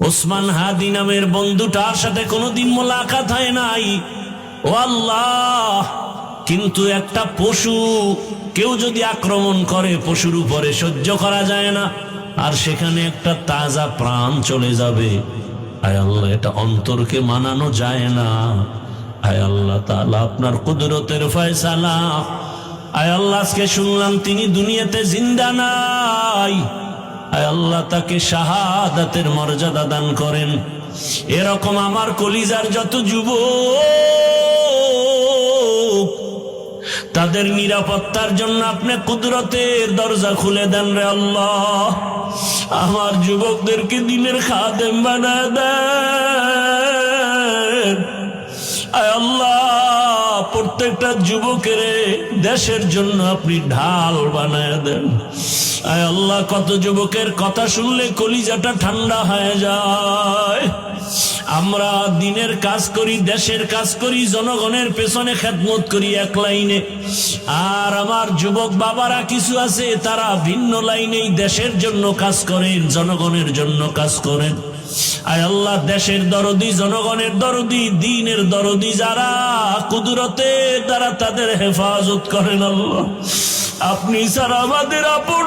ওসমান হাদি নামের বন্ধুটার সাথে কোনোদিন মোলাকাত হয় নাই। ও আল্লাহ, কিন্তু একটা পশু কেউ যদি আক্রমণ করে পশুর উপরে সহ্য করা যায় না, আর সেখানে একটা তাজা প্রাণ চলে যাবে। আয় আল্লাহ, এটা অন্তরকে মানানো যায় না। আয় আল্লাহ তাআলা, আপনার কুদরতের ফয়সালা। আয় আল্লাহ, আজকে শুনলাম তিনি দুনিয়াতে জিন্দা নাই। আয় আল্লাহ, তাকে শাহাদাতের মর্যাদা দান করেন। এরকম আমার কলিজার যত যুবক, তাদের নিরাপত্তার জন্য আপনি কুদরতের দরজা খুলে দেন রে আল্লাহ। আমার যুবকদেরকে দিনের খাদেম বানায় দেন। আয় আল্লাহ, প্রত্যেকটা যুবকের দেশের জন্য আপনি ঢাল বানায় দেন। আয় আল্লাহ, কত যুবকের কথা শুনলে কলিজাটা ঠান্ডা হয়ে যায়। আমরা দিনের কাজ করি, দেশের কাজ করি, জনগণের পেছনে খেদমত করি এক লাইনে, আর আমার যুবক বাবারা কিছু আছে তারা ভিন্ন লাইনেই দেশের জন্য কাজ করেন, জনগণের জন্য কাজ করেন। আয় আল্লাহ, দেশের দরদি, জনগণের দরদি, দ্বীনের দরদি যারা, কুদরতে তারা তাদের হেফাজত করেন। আল্লাহ, আপনি ছাড়া আমাদের আপন